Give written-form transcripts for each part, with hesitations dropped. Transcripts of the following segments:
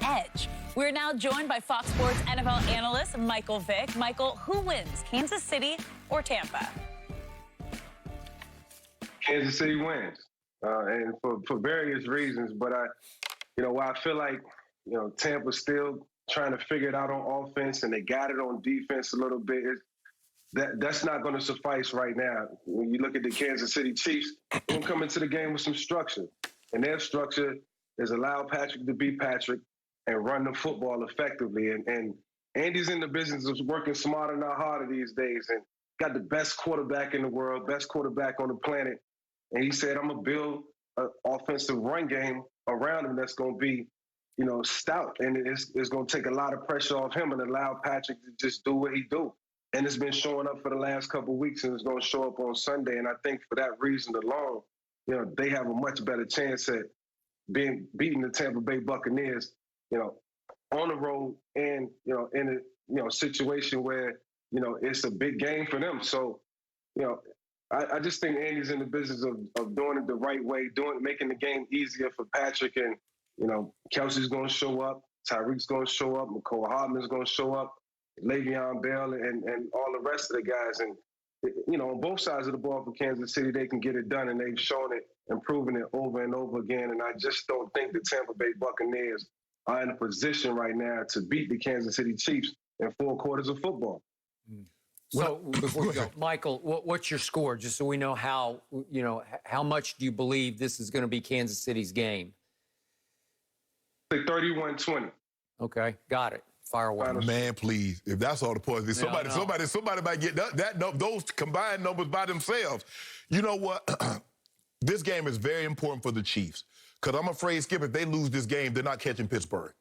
edge. We're now joined by Fox Sports NFL analyst Michael Vick. Michael, who wins, Kansas City or Tampa? Kansas City wins, and for various reasons. But while I feel like, Tampa's still trying to figure it out on offense, and they got it on defense a little bit. That's not going to suffice right now. When you look at the Kansas City Chiefs, they're going to come into the game with some structure, and their structure is allow Patrick to be Patrick and run the football effectively. And Andy's in the business of working smarter, not harder these days, and got the best quarterback in the world, best quarterback on the planet. And he said, I'm going to build an offensive run game around him that's going to be, stout. And it's going to take a lot of pressure off him and allow Patrick to just do what he do. And it's been showing up for the last couple of weeks, and it's going to show up on Sunday. And I think for that reason alone, they have a much better chance at beating the Tampa Bay Buccaneers, on the road and, in a situation where, it's a big game for them. So, I just think Andy's in the business of doing it the right way, making the game easier for Patrick. And, Kelsey's going to show up, Tyreek's going to show up, McCall Hardman's going to show up, Le'Veon Bell, and all the rest of the guys. And, on both sides of the ball for Kansas City, they can get it done, and they've shown it and proven it over and over again. And I just don't think the Tampa Bay Buccaneers are in a position right now to beat the Kansas City Chiefs in 4 quarters of football. So before we go, Michael, what's your score, just so we know how much do you believe this is going to be Kansas City's game? 31-20. Okay, got it. Fire away. Man, please. If that's all the points, somebody might get those combined numbers by themselves. You know what? This game is very important for the Chiefs, because I'm afraid, Skip, if they lose this game, they're not catching Pittsburgh.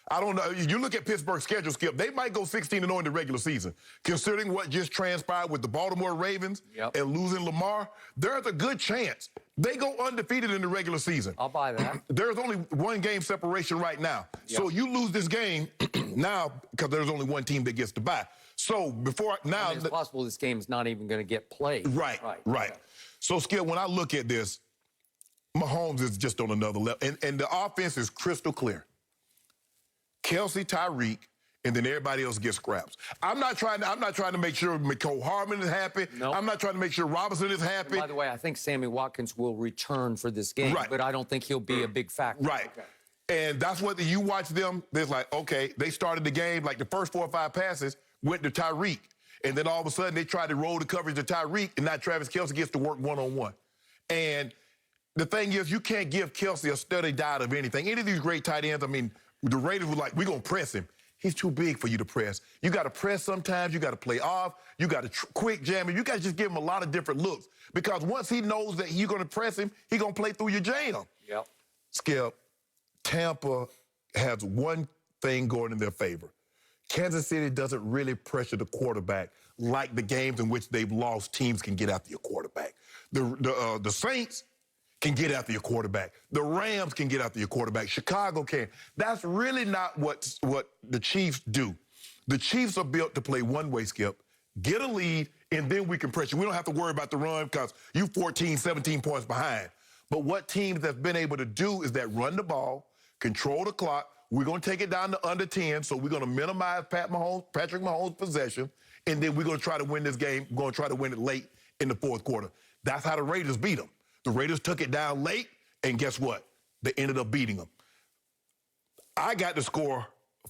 I don't know. You look at Pittsburgh's schedule, Skip, they might go 16-0 in the regular season. Considering what just transpired with the Baltimore Ravens and losing Lamar, there's a good chance they go undefeated in the regular season. I'll buy that. There's only 1 game separation right now. Yep. So you lose this game now because there's only 1 team that gets to bye. So it's possible this game is not even going to get played. Right. Okay. So, Skip, when I look at this, Mahomes is just on another level. And the offense is crystal clear. Kelsey, Tyreek, and then everybody else gets scraps. I'm not trying to make sure McCole Hardman is happy. Nope. I'm not trying to make sure Robinson is happy. And by the way, I think Sammy Watkins will return for this game, but I don't think he'll be a big factor. Right. Okay. And that's what you watch them. There's like, okay, they started the game, like the first 4 or 5 passes went to Tyreek. And then all of a sudden they tried to roll the coverage to Tyreek, and now Travis Kelce gets to work one-on-one. And the thing is, you can't give Kelce a steady diet of anything. Any of these great tight ends, I mean, the Raiders were like, we're going to press him. He's too big for you to press. You got to press sometimes. You got to play off. You got to quick jam him. You got to just give him a lot of different looks, because once he knows that you're going to press him, he's going to play through your jam. Yep. Skip, Tampa has one thing going in their favor. Kansas City doesn't really pressure the quarterback like the games in which they've lost. Teams can get after your quarterback. The Saints can get after your quarterback. The Rams can get after your quarterback. Chicago can. That's really not what the Chiefs do. The Chiefs are built to play one way, Skip. Get a lead, and then we can pressure. We don't have to worry about the run because you 14, 17 points behind. But what teams have been able to do is that run the ball, control the clock. We're going to take it down to under 10, so we're going to minimize Patrick Mahomes' possession, and then we're going to try to win this game. We're going to try to win it late in the 4th quarter. That's how the Raiders beat them. The Raiders took it down late, and guess what? They ended up beating them. I got the score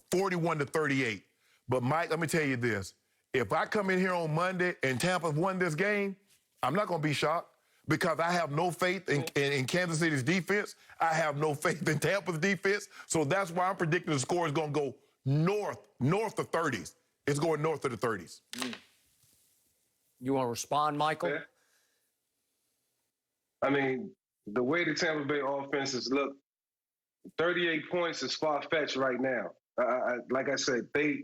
41-38. But, Mike, let me tell you this. If I come in here on Monday and Tampa won this game, I'm not going to be shocked, because I have no faith in Kansas City's defense. I have no faith in Tampa's defense. So that's why I'm predicting the score is going to go north of 30s. It's going north of the 30s. You want to respond, Michael? Yeah. I mean, the way the Tampa Bay offenses look, 38 points is far-fetched right now. Like I said, they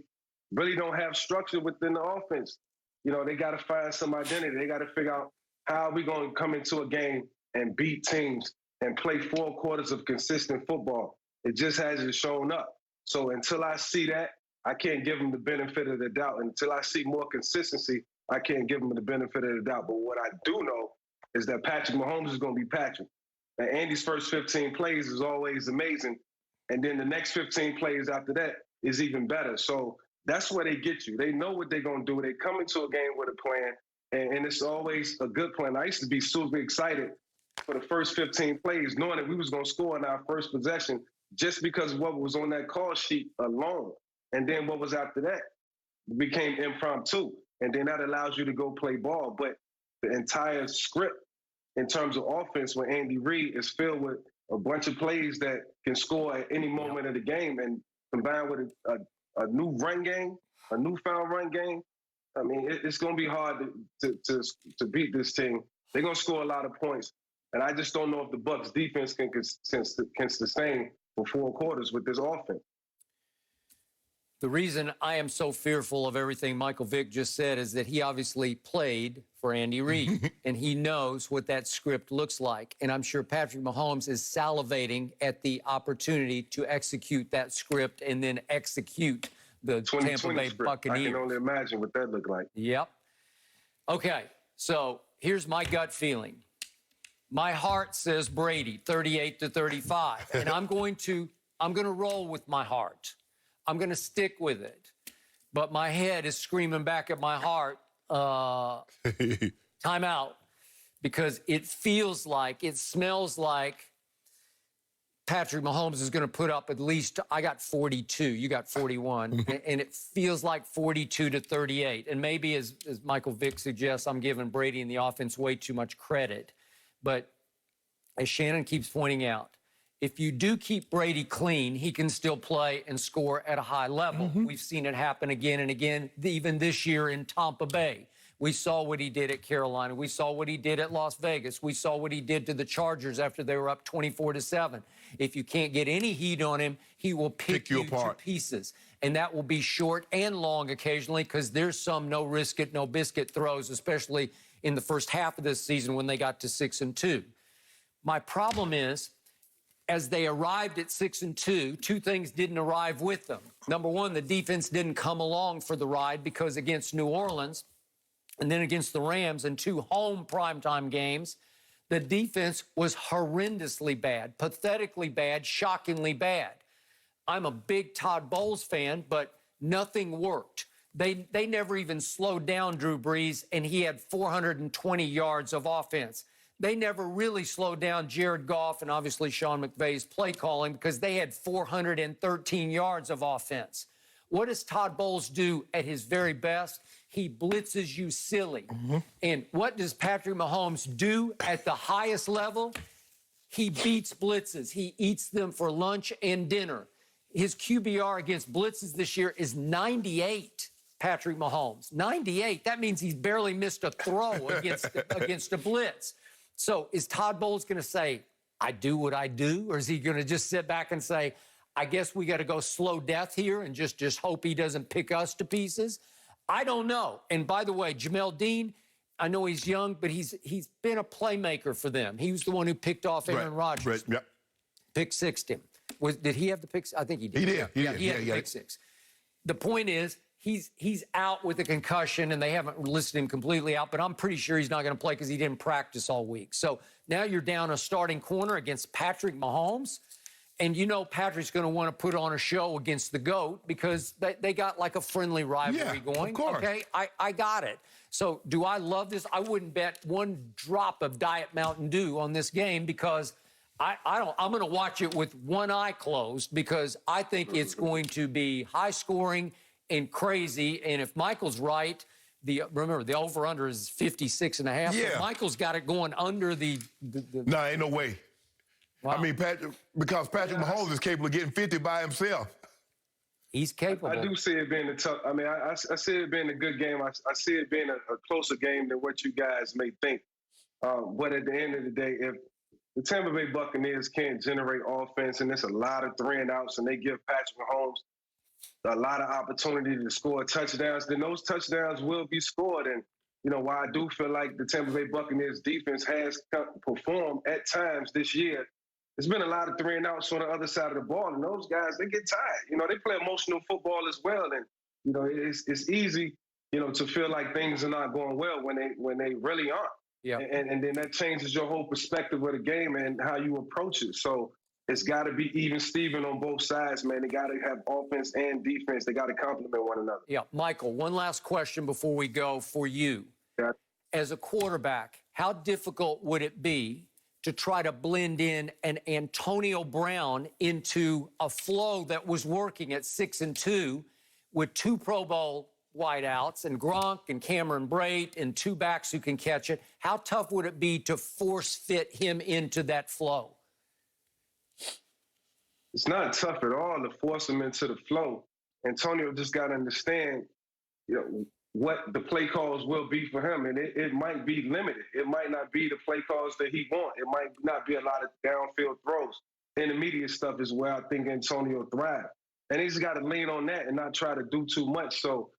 really don't have structure within the offense. They got to find some identity. They got to figure out, how are we going to come into a game and beat teams and play 4 quarters of consistent football? It just hasn't shown up. So until I see that, I can't give them the benefit of the doubt. Until I see more consistency, I can't give them the benefit of the doubt. But what I do know is that Patrick Mahomes is going to be Patrick. And Andy's first 15 plays is always amazing. And then the next 15 plays after that is even better. So that's where they get you. They know what they're going to do. They come into a game with a plan, and it's always a good plan. I used to be super excited for the first 15 plays, knowing that we was going to score in our first possession just because of what was on that call sheet alone. And then what was after that became impromptu. And then that allows you to go play ball. But the entire script in terms of offense with Andy Reid is filled with a bunch of plays that can score at any moment of the game, and combined with a new run game, a newfound run game. I mean, it's going to be hard to beat this team. They're going to score a lot of points, and I just don't know if the Bucs defense can sustain for 4 quarters with this offense. The reason I am so fearful of everything Michael Vick just said is that he obviously played for Andy Reid, and he knows what that script looks like. And I'm sure Patrick Mahomes is salivating at the opportunity to execute that script and then execute the Tampa Bay Buccaneers. I can only imagine what that looked like. Yep. Okay, so here's my gut feeling. My heart says Brady, 38-35, and I'm going to roll with my heart. I'm going to stick with it. But my head is screaming back at my heart, timeout, because it feels like, it smells like Patrick Mahomes is going to put up at least, I got 42, you got 41, and it feels like 42-38. And maybe, as Michael Vick suggests, I'm giving Brady and the offense way too much credit. But as Shannon keeps pointing out, if you do keep Brady clean, he can still play and score at a high level. We've seen it happen again and again, even this year in Tampa Bay. We saw what he did at Carolina. We saw what he did at Las Vegas. We saw what he did to the Chargers after they were up 24-7. If you can't get any heat on him, he will pick you apart to pieces. And that will be short and long occasionally, because there's some no risk it, no biscuit throws, especially in the first half of this season when they got to 6-2. My problem is, as they arrived at 6-2, 2 things didn't arrive with them. Number one, the defense didn't come along for the ride, because against New Orleans and then against the Rams in 2 home primetime games, the defense was horrendously bad, pathetically bad, shockingly bad. I'm a big Todd Bowles fan, but nothing worked. They never even slowed down Drew Brees, and he had 420 yards of offense. They never really slowed down Jared Goff and obviously Sean McVay's play calling, because they had 413 yards of offense. What does Todd Bowles do at his very best? He blitzes you silly. And what does Patrick Mahomes do at the highest level? He beats blitzes. He eats them for lunch and dinner. His QBR against blitzes this year is 98. Patrick Mahomes, 98. That means he's barely missed a throw against a blitz. So is Todd Bowles going to say, I do what I do? Or is he going to just sit back and say, I guess we got to go slow death here and just hope he doesn't pick us to pieces? I don't know. And by the way, Jamel Dean, I know he's young, but he's been a playmaker for them. He was the one who picked off Aaron Rodgers. Yep. Pick sixed him. Did he have the pick? I think he did. He did. He had the pick six. The point is, he's out with a concussion, and they haven't listed him completely out, but I'm pretty sure he's not going to play because he didn't practice all week. So now you're down a starting corner against Patrick Mahomes, and you know Patrick's going to want to put on a show against the GOAT, because they got like a friendly rivalry going. Of course. Okay, I got it. So do I love this? I wouldn't bet 1 drop of Diet Mountain Dew on this game, because I'm going to watch it with one eye closed, because I think it's going to be high scoring and crazy. And if Michael's right, remember the over-under is 56.5. Yeah. Michael's got it going under the No, ain't no way. Wow. I mean, because Patrick Mahomes is capable of getting 50 by himself. He's capable. I do see it being a tough. I mean, I see it being a good game. I see it being a closer game than what you guys may think. But at the end of the day, if the Tampa Bay Buccaneers can't generate offense, and it's a lot of 3-and-outs, and they give Patrick Mahomes a lot of opportunity to score touchdowns, then those touchdowns will be scored. And, you know, while I do feel like the Tampa Bay Buccaneers defense has performed at times this year, there's been a lot of 3-and-outs on the other side of the ball, and those guys, they get tired. You know, they play emotional football as well, and, you know, it's easy, you know, to feel like things are not going well when they really aren't. Yeah. And then that changes your whole perspective of the game and how you approach it. So it's got to be even Steven on both sides, man. They got to have offense and defense. They got to complement one another. Yeah, Michael, one last question before we go for you. Yeah. As a quarterback, how difficult would it be to try to blend in an Antonio Brown into a flow that was working at 6-2 with 2 Pro Bowl wideouts and Gronk and Cameron Brate and 2 backs who can catch it? How tough would it be to force fit him into that flow? It's not tough at all to force him into the flow. Antonio just got to understand, what the play calls will be for him. And it might be limited. It might not be the play calls that he wants. It might not be a lot of downfield throws. Intermediate stuff is where I think Antonio thrives. And he's got to lean on that and not try to do too much. So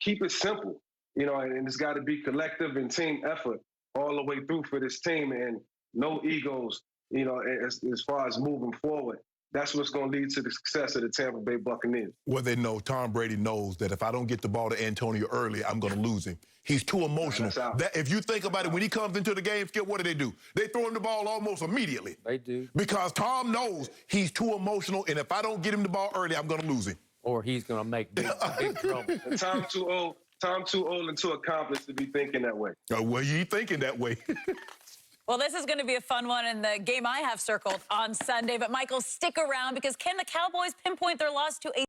keep it simple, and it's got to be collective and team effort all the way through for this team, and no egos, as far as moving forward. That's what's going to lead to the success of the Tampa Bay Buccaneers. Well, they know, Tom Brady knows that if I don't get the ball to Antonio early, I'm going to lose him. He's too emotional. If you think about it, when he comes into the game, Skip, what do? They throw him the ball almost immediately. They do. Because Tom knows he's too emotional, and if I don't get him the ball early, I'm going to lose him. Or he's going to make big trouble. Tom too old and too accomplished to be thinking that way. Oh, well, you ain't thinking that way. Well, this is going to be a fun one in the game I have circled on Sunday. But, Michael, stick around because can the Cowboys pinpoint their loss to a